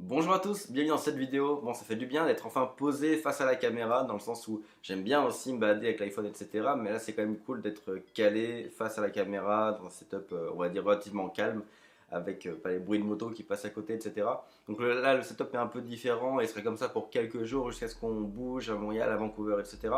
Bonjour à tous, bienvenue dans cette vidéo. Bon, ça fait du bien d'être enfin posé face à la caméra, dans le sens où j'aime bien aussi me balader avec l'iPhone, etc. Mais là, c'est quand même cool d'être calé face à la caméra, dans un setup, on va dire, relativement calme, avec pas les bruits de moto qui passent à côté, etc. Donc là, le setup est un peu différent et serait comme ça pour quelques jours jusqu'à ce qu'on bouge à Montréal, à Vancouver, etc.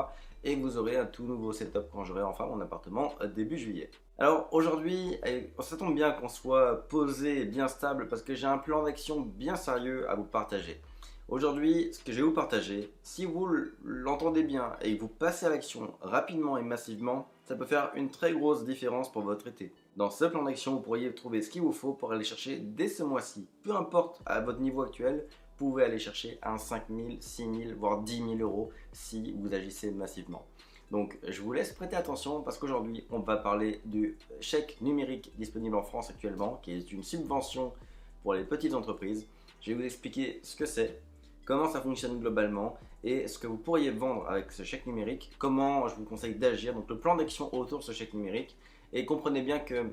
Et vous aurez un tout nouveau setup quand j'aurai enfin mon appartement début juillet. Alors aujourd'hui, ça tombe bien qu'on soit posé et bien stable parce que j'ai un plan d'action bien sérieux à vous partager. Aujourd'hui, ce que je vais vous partager, si vous l'entendez bien et que vous passez à l'action rapidement et massivement, ça peut faire une très grosse différence pour votre été. Dans ce plan d'action, vous pourriez trouver ce qu'il vous faut pour aller chercher dès ce mois-ci. Peu importe à votre niveau actuel, vous pouvez aller chercher un 5 000, 6 000, voire 10 000 euros si vous agissez massivement. Donc je vous laisse prêter attention parce qu'aujourd'hui on va parler du chèque numérique disponible en France actuellement, qui est une subvention pour les petites entreprises. Je vais vous expliquer ce que c'est, comment ça fonctionne globalement et ce que vous pourriez vendre avec ce chèque numérique, comment je vous conseille d'agir, donc le plan d'action autour de ce chèque numérique. Et comprenez bien que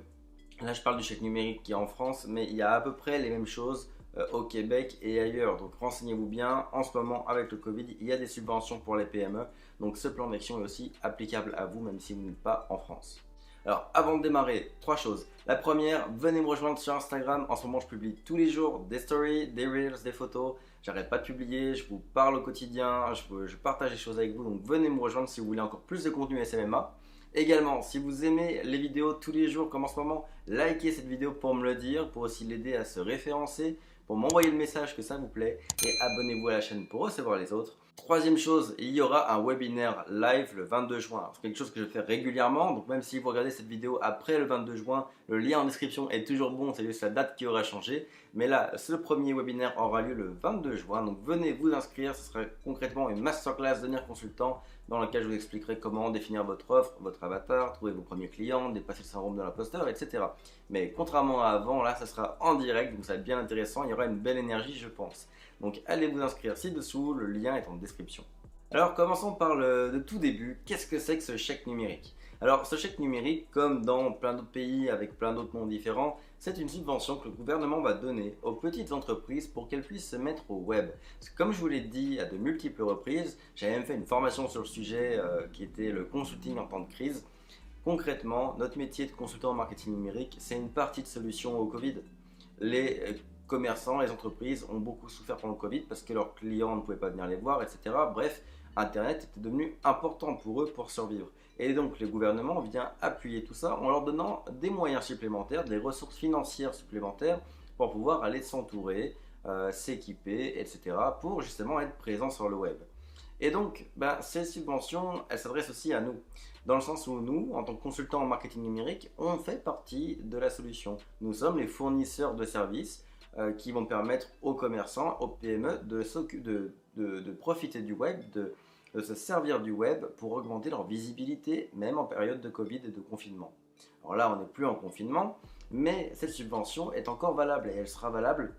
là je parle du chèque numérique qui est en France, mais il y a à peu près les mêmes choses au Québec et ailleurs. Donc renseignez-vous bien, en ce moment avec le Covid, il y a des subventions pour les PME. Donc ce plan d'action est aussi applicable à vous même si vous n'êtes pas en France. Alors avant de démarrer, trois choses. La première, venez me rejoindre sur Instagram. En ce moment je publie tous les jours des stories, des reels, des photos. J'arrête pas de publier, je vous parle au quotidien, je partage des choses avec vous. Donc venez me rejoindre si vous voulez encore plus de contenu SMMA. Également, si vous aimez les vidéos tous les jours comme en ce moment, likez cette vidéo pour me le dire, pour aussi l'aider à se référencer, pour m'envoyer le message que ça vous plaît et abonnez-vous à la chaîne pour recevoir les autres. Troisième chose, il y aura un webinaire live le 22 juin. C'est quelque chose que je fais régulièrement, donc même si vous regardez cette vidéo après le 22 juin, le lien en description est toujours bon, c'est juste la date qui aura changé. Mais là, ce premier webinaire aura lieu le 22 juin, donc venez vous inscrire, ce sera concrètement une masterclass devenir consultant dans laquelle je vous expliquerai comment définir votre offre, votre avatar, trouver vos premiers clients, dépasser le syndrome de l'imposteur, etc. Mais contrairement à avant, là, ça sera en direct, donc ça va être bien intéressant, il y aura une belle énergie, je pense. Donc allez vous inscrire ci-dessous, le lien est en description. Alors commençons par le tout début, qu'est-ce que c'est que ce chèque numérique? Alors ce chèque numérique, comme dans plein d'autres pays avec plein d'autres noms différents, c'est une subvention que le gouvernement va donner aux petites entreprises pour qu'elles puissent se mettre au web. Parce que comme je vous l'ai dit à de multiples reprises, j'avais même fait une formation sur le sujet qui était le consulting en temps de crise. Concrètement, notre métier de consultant en marketing numérique, c'est une partie de solution au Covid. Les commerçants, les entreprises ont beaucoup souffert pendant le Covid parce que leurs clients ne pouvaient pas venir les voir, etc. Bref, Internet était devenu important pour eux pour survivre. Et donc le gouvernement vient appuyer tout ça en leur donnant des moyens supplémentaires, des ressources financières supplémentaires pour pouvoir aller s'entourer, s'équiper, etc. pour justement être présent sur le web. Et donc, ces subventions, elles s'adressent aussi à nous, dans le sens où nous, en tant que consultants en marketing numérique, on fait partie de la solution. Nous sommes les fournisseurs de services qui vont permettre aux commerçants, aux PME de profiter du web, de se servir du web pour augmenter leur visibilité, même en période de Covid et de confinement. Alors là, on n'est plus en confinement, mais cette subvention est encore valable et elle sera valable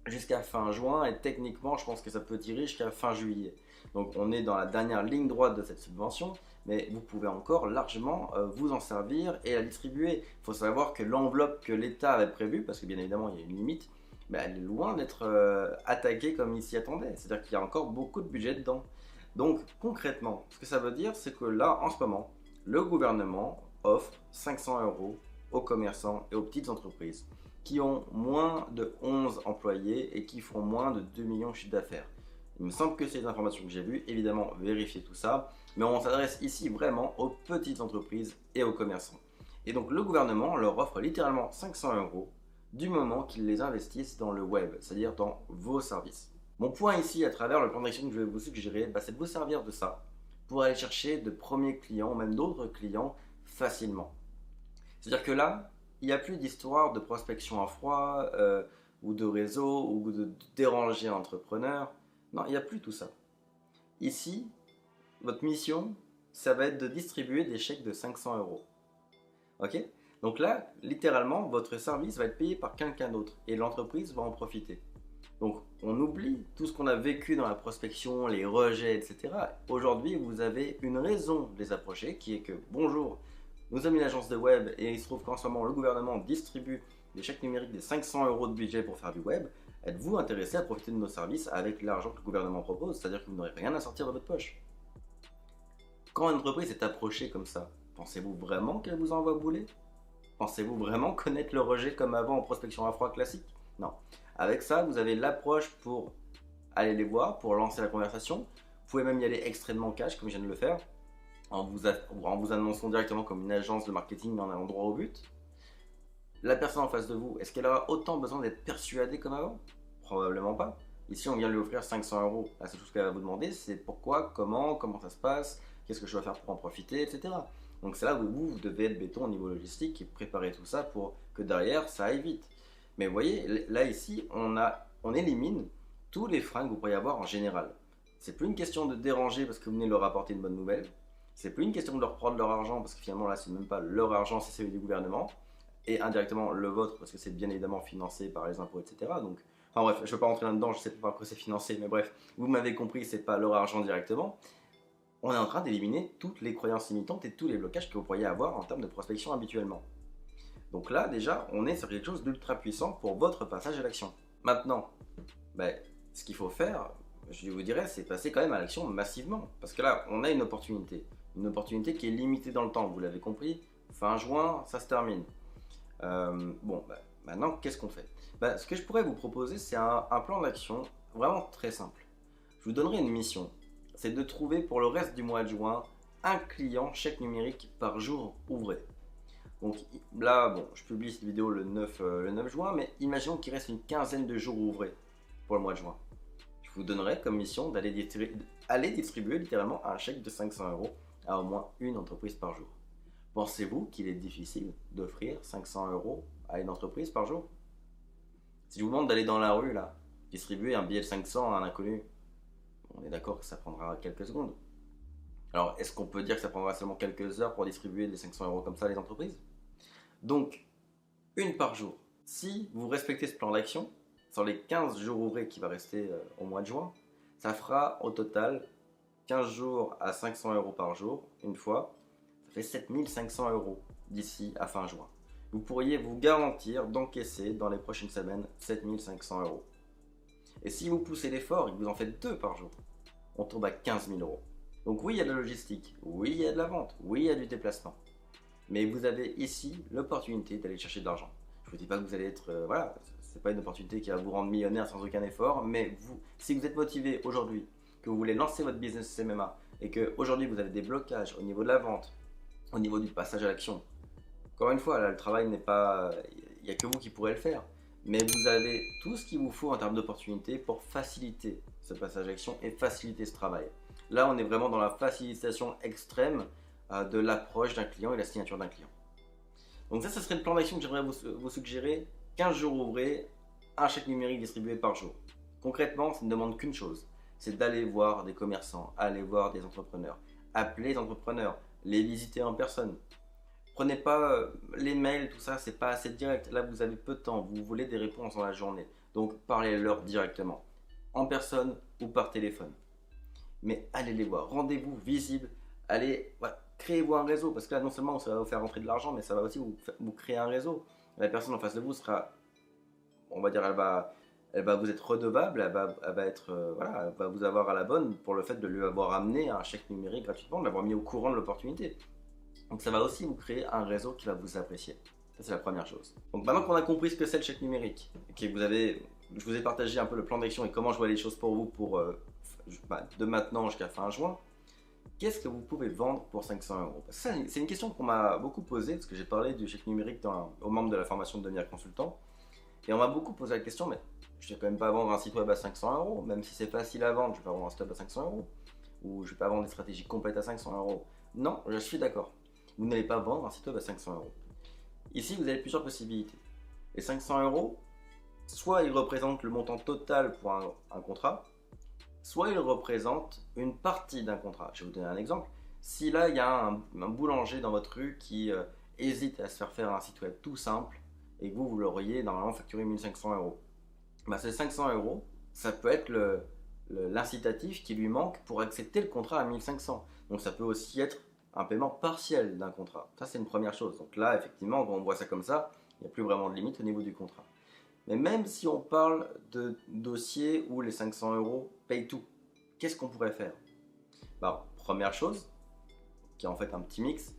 jusqu'à fin juin et techniquement, je pense que ça peut tirer jusqu'à fin juillet. Donc on est dans la dernière ligne droite de cette subvention, mais vous pouvez encore largement vous en servir et la distribuer. Il faut savoir que l'enveloppe que l'État avait prévue, parce que bien évidemment il y a une limite, elle est loin d'être attaquée comme il s'y attendait. C'est-à-dire qu'il y a encore beaucoup de budget dedans. Donc concrètement, ce que ça veut dire, c'est que là, en ce moment, le gouvernement offre 500 euros aux commerçants et aux petites entreprises qui ont moins de 11 employés et qui font moins de 2 millions de chiffre d'affaires. Il me semble que c'est les informations que j'ai vues, évidemment vérifiez tout ça, mais on s'adresse ici vraiment aux petites entreprises et aux commerçants. Et donc le gouvernement leur offre littéralement 500 euros du moment qu'ils les investissent dans le web, c'est-à-dire dans vos services. Mon point ici, à travers le plan d'action que je vais vous suggérer, c'est de vous servir de ça pour aller chercher de premiers clients, même d'autres clients, facilement. C'est-à-dire que là, il n'y a plus d'histoire de prospection à froid ou de réseau ou de déranger un entrepreneur. Non, il n'y a plus tout ça. Ici, votre mission, ça va être de distribuer des chèques de 500 euros. Ok? Donc là, littéralement, votre service va être payé par quelqu'un d'autre et l'entreprise va en profiter. Donc on oublie tout ce qu'on a vécu dans la prospection, les rejets, etc. Aujourd'hui, vous avez une raison de les approcher qui est que bonjour, nous sommes une agence de web et il se trouve qu'en ce moment le gouvernement distribue des chèques numériques des 500 euros de budget pour faire du web. Êtes-vous intéressé à profiter de nos services avec l'argent que le gouvernement propose, c'est-à-dire que vous n'aurez rien à sortir de votre poche? Quand une entreprise est approchée comme ça, pensez-vous vraiment qu'elle vous envoie bouler? Pensez-vous vraiment connaître le rejet comme avant en prospection à froid classique? Non. Avec ça, vous avez l'approche pour aller les voir, pour lancer la conversation. Vous pouvez même y aller extrêmement cash, comme je viens de le faire, en vous annonçant directement comme une agence de marketing, mais en allant droit au but. La personne en face de vous, est-ce qu'elle aura autant besoin d'être persuadée comme avant? Probablement pas. Ici, on vient lui offrir 500 euros. La seule chose qu'elle va vous demander, c'est pourquoi, comment ça se passe, qu'est-ce que je dois faire pour en profiter, etc. Donc c'est là où vous devez être béton au niveau logistique et préparer tout ça pour que derrière, ça aille vite. Mais vous voyez, là ici, on élimine tous les freins que vous pourriez avoir en général. C'est plus une question de déranger parce que vous venez leur apporter une bonne nouvelle. C'est plus une question de leur prendre leur argent parce que finalement là, c'est même pas leur argent, c'est celui du gouvernement et indirectement le vôtre parce que c'est bien évidemment financé par les impôts, etc. Donc, enfin bref, je ne veux pas rentrer là-dedans, je ne sais pas par quoi c'est financé, mais bref, vous m'avez compris, c'est pas leur argent directement. On est en train d'éliminer toutes les croyances limitantes et tous les blocages que vous pourriez avoir en termes de prospection habituellement. Donc là, déjà, on est sur quelque chose d'ultra puissant pour votre passage à l'action. Maintenant, ce qu'il faut faire, je vous dirais, c'est passer quand même à l'action massivement. Parce que là, on a une opportunité. Une opportunité qui est limitée dans le temps, vous l'avez compris. Fin juin, ça se termine. Maintenant, qu'est-ce qu'on fait? Ce que je pourrais vous proposer, c'est un plan d'action vraiment très simple. Je vous donnerai une mission. C'est de trouver pour le reste du mois de juin un client chèque numérique par jour ouvré. Donc là, je publie cette vidéo le 9 juin, mais imaginons qu'il reste une quinzaine de jours ouvrés pour le mois de juin. Je vous donnerai comme mission d'aller distribuer littéralement un chèque de 500 euros à au moins une entreprise par jour. Pensez-vous qu'il est difficile d'offrir 500 euros à une entreprise par jour? Si je vous demande d'aller dans la rue, là, distribuer un billet de 500 à un inconnu, on est d'accord que ça prendra quelques secondes. Alors, est-ce qu'on peut dire que ça prendra seulement quelques heures pour distribuer des 500 euros comme ça à les entreprises? Donc, une par jour. Si vous respectez ce plan d'action, sur les 15 jours ouvrés qui va rester au mois de juin, ça fera au total 15 jours à 500 euros par jour, une fois. Ça fait 7500 euros d'ici à fin juin. Vous pourriez vous garantir d'encaisser dans les prochaines semaines 7500 euros. Et si vous poussez l'effort et que vous en faites 2 par jour, on tombe à 15 000 euros. Donc oui, il y a de la logistique, oui, il y a de la vente, oui, il y a du déplacement. Mais vous avez ici l'opportunité d'aller chercher de l'argent. Je ne vous dis pas que vous allez être... c'est pas une opportunité qui va vous rendre millionnaire sans aucun effort, mais vous, si vous êtes motivé aujourd'hui, que vous voulez lancer votre business MMA et qu'aujourd'hui vous avez des blocages au niveau de la vente, au niveau du passage à l'action, encore une fois, là, le travail n'est pas... Il n'y a que vous qui pourrez le faire. Mais vous avez tout ce qu'il vous faut en termes d'opportunités pour faciliter ce passage à l'action et faciliter ce travail. Là, on est vraiment dans la facilitation extrême de l'approche d'un client et la signature d'un client. Donc ça, ce serait le plan d'action que j'aimerais vous suggérer. 15 jours ouvrés, un chèque numérique distribué par jour. Concrètement, ça ne demande qu'une chose, c'est d'aller voir des commerçants, aller voir des entrepreneurs, appeler les entrepreneurs, les visiter en personne. Prenez pas les mails, tout ça, c'est pas assez direct. Là, vous avez peu de temps, vous voulez des réponses dans la journée. Donc, parlez-leur directement, en personne ou par téléphone. Mais allez les voir, rendez-vous visible, créez-vous un réseau. Parce que là, non seulement ça va vous faire rentrer de l'argent, mais ça va aussi vous créer un réseau. La personne en face de vous sera, on va dire, elle va vous être redevable, elle va vous avoir à la bonne pour le fait de lui avoir amené un chèque numérique gratuitement, de l'avoir mis au courant de l'opportunité. Donc ça va aussi vous créer un réseau qui va vous apprécier. Ça, c'est la première chose. Donc maintenant qu'on a compris ce que c'est le chèque numérique, et que je vous ai partagé un peu le plan d'action et comment je vois les choses pour vous de maintenant jusqu'à fin juin, qu'est-ce que vous pouvez vendre pour 500 euros? C'est une question qu'on m'a beaucoup posée, parce que j'ai parlé du chèque numérique aux membres de la formation de devenir consultant. Et on m'a beaucoup posé la question, mais je ne vais quand même pas vendre un site web à 500 euros, même si c'est facile à vendre, je ne vais pas vendre un site web à 500 euros. Ou je ne vais pas vendre des stratégies complètes à 500 euros. Non, je suis d'accord. Vous n'allez pas vendre un site web à 500 euros. Ici, vous avez plusieurs possibilités. Les 500 euros, soit ils représentent le montant total pour un contrat, soit ils représentent une partie d'un contrat. Je vais vous donner un exemple. Si là, il y a un boulanger dans votre rue qui hésite à se faire un site web tout simple et que vous l'auriez normalement facturé 1500 euros, ces 500 euros, ça peut être l'incitatif qui lui manque pour accepter le contrat à 1500. Donc ça peut aussi être un paiement partiel d'un contrat. Ça, c'est une première chose. Donc là, effectivement, quand on voit ça comme ça, il n'y a plus vraiment de limite au niveau du contrat. Mais même si on parle de dossiers où les 500 euros payent tout, qu'est-ce qu'on pourrait faire? Bah, première chose, qui est en fait un petit mix,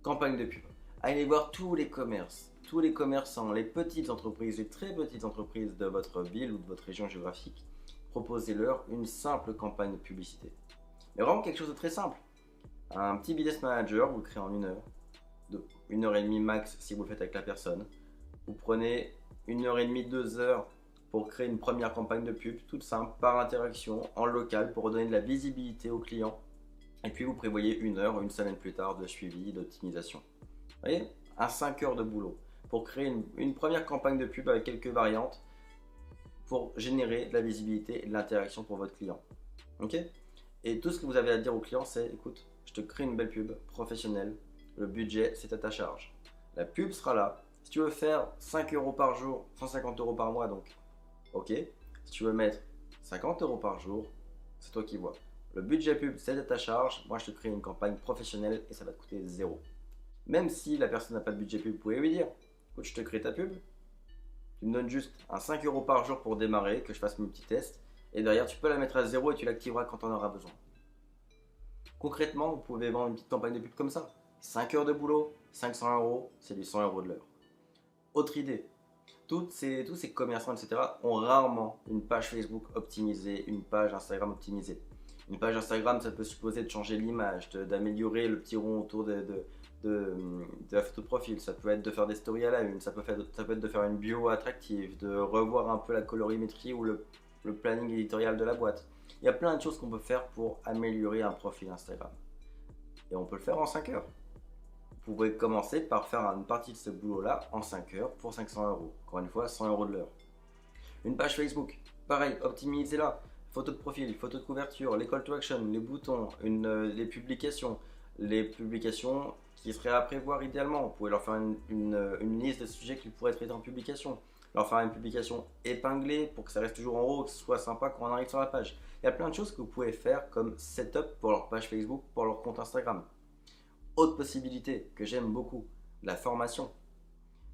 campagne de pub. Allez voir tous les commerces, tous les commerçants, les petites entreprises, les très petites entreprises de votre ville ou de votre région géographique. Proposez-leur une simple campagne de publicité. Mais vraiment quelque chose de très simple. Un petit business manager, vous le créez en 1 heure, de 1 heure et demie max si vous le faites avec la personne. Vous prenez 1 heure et demie, 2 heures pour créer une première campagne de pub, toute simple, par interaction, en local, pour redonner de la visibilité aux clients. Et puis vous prévoyez 1 heure, une semaine plus tard, de suivi, d'optimisation. Vous voyez, à 5 heures de boulot pour créer une première campagne de pub avec quelques variantes pour générer de la visibilité et de l'interaction pour votre client. Ok? Et tout ce que vous avez à dire au client, c'est écoute, je te crée une belle pub professionnelle, le budget c'est à ta charge. La pub sera là. Si tu veux faire 5 euros par jour, 150 euros par mois, donc ok. Si tu veux mettre 50 euros par jour, c'est toi qui vois. Le budget pub c'est à ta charge. Moi je te crée une campagne professionnelle et ça va te coûter 0. Même si la personne n'a pas de budget pub, vous pouvez lui dire écoute, je te crée ta pub. Tu me donnes juste un 5 euros par jour pour démarrer, que je fasse mes petits tests. Et derrière, tu peux la mettre à 0 et tu l'activeras quand on aura besoin. Concrètement, vous pouvez vendre une petite campagne de pub comme ça. 5 heures de boulot, 500 euros, c'est du 100 euros de l'heure. Autre idée, tous ces commerçants, etc. ont rarement une page Facebook optimisée, une page Instagram optimisée. Une page Instagram, ça peut supposer de changer l'image, d'améliorer le petit rond autour de la photo de profil, ça peut être de faire des stories à la une, ça peut être de faire une bio attractive, de revoir un peu la colorimétrie ou le planning éditorial de la boîte. Il y a plein de choses qu'on peut faire pour améliorer un profil Instagram. Et on peut le faire en 5 heures. Vous pouvez commencer par faire une partie de ce boulot-là en 5 heures pour 500 euros. Encore une fois, 100 euros de l'heure. Une page Facebook, pareil, optimisez-la. Photo de profil, photo de couverture, les call to action, les boutons, les publications qui seraient à prévoir idéalement. Vous pouvez leur faire une liste de sujets qui pourraient être en publication. Leur faire une publication épinglée pour que ça reste toujours en haut, que ce soit sympa quand on arrive sur la page. Il y a plein de choses que vous pouvez faire comme setup pour leur page Facebook, pour leur compte Instagram. Autre possibilité que j'aime beaucoup, la formation.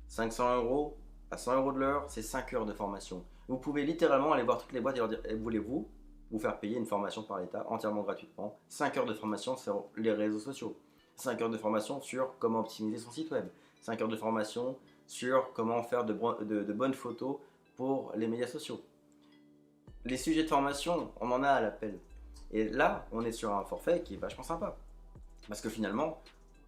500 euros à 100 euros de l'heure, c'est 5 heures de formation. Vous pouvez littéralement aller voir toutes les boîtes et leur dire voulez-vous vous faire payer une formation par l'État entièrement gratuitement. 5 heures de formation sur les réseaux sociaux. 5 heures de formation sur comment optimiser son site web. 5 heures de formation sur comment faire de bonnes photos pour les médias sociaux. Les sujets de formation, on en a à l'appel. Et là, on est sur un forfait qui est vachement sympa. Parce que finalement,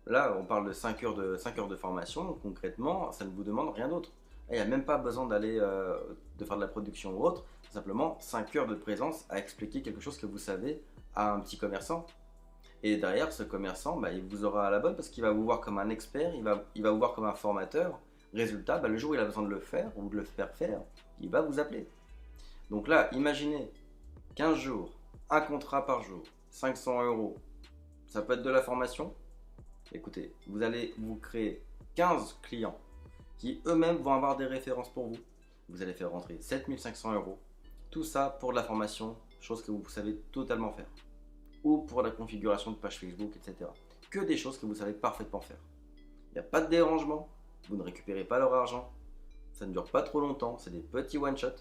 là, on parle de 5 heures de formation. Concrètement, ça ne vous demande rien d'autre. Il n'y a même pas besoin d'aller de faire de la production ou autre. Simplement 5 heures de présence à expliquer quelque chose que vous savez à un petit commerçant. Et derrière, ce commerçant, il vous aura à la bonne parce qu'il va vous voir comme un expert, il va vous voir comme un formateur. Résultat, le jour où il a besoin de le faire ou de le faire faire, il va vous appeler. Donc là, imaginez 15 jours, un contrat par jour, 500 euros. Ça peut être de la formation. Écoutez, vous allez vous créer 15 clients qui eux-mêmes vont avoir des références pour vous. Vous allez faire rentrer 7500 euros. Tout ça pour de la formation, chose que vous savez totalement faire. Ou pour la configuration de page Facebook, etc. Que des choses que vous savez parfaitement faire. Il n'y a pas de dérangement, vous ne récupérez pas leur argent, ça ne dure pas trop longtemps, c'est des petits one-shot.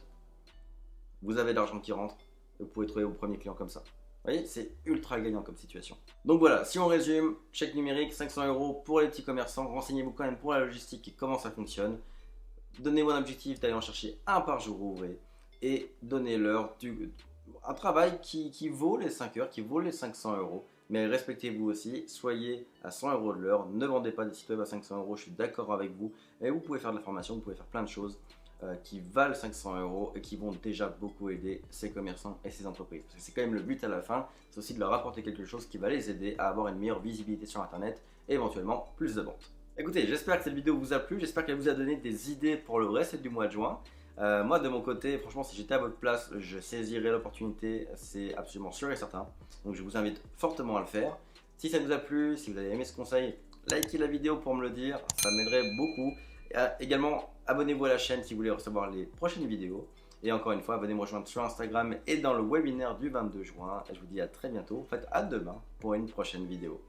Vous avez de l'argent qui rentre, et vous pouvez trouver vos premiers clients comme ça. Vous voyez, c'est ultra gagnant comme situation. Donc voilà, si on résume, chèque numérique, 500 euros pour les petits commerçants. Renseignez-vous quand même pour la logistique et comment ça fonctionne. Donnez-vous un objectif d'aller en chercher un par jour ouvré. Et donnez-leur un travail qui vaut les 5 heures, qui vaut les 500 euros. Mais respectez-vous aussi, soyez à 100 euros de l'heure. Ne vendez pas des sites web à 500 euros, je suis d'accord avec vous. Et vous pouvez faire de la formation, vous pouvez faire plein de choses qui valent 500 euros et qui vont déjà beaucoup aider ces commerçants et ces entreprises. Parce que c'est quand même le but à la fin, c'est aussi de leur apporter quelque chose qui va les aider à avoir une meilleure visibilité sur Internet et éventuellement plus de ventes. Écoutez, j'espère que cette vidéo vous a plu, j'espère qu'elle vous a donné des idées pour le reste du mois de juin. Moi de mon côté, franchement, si j'étais à votre place, je saisirais l'opportunité, c'est absolument sûr et certain. Donc je vous invite fortement à le faire. Si ça vous a plu, si vous avez aimé ce conseil, likez la vidéo pour me le dire, ça m'aiderait beaucoup. Également, abonnez-vous à la chaîne si vous voulez recevoir les prochaines vidéos. Et encore une fois, venez me rejoindre sur Instagram et dans le webinaire du 22 juin. Et je vous dis à très bientôt, en fait à demain pour une prochaine vidéo.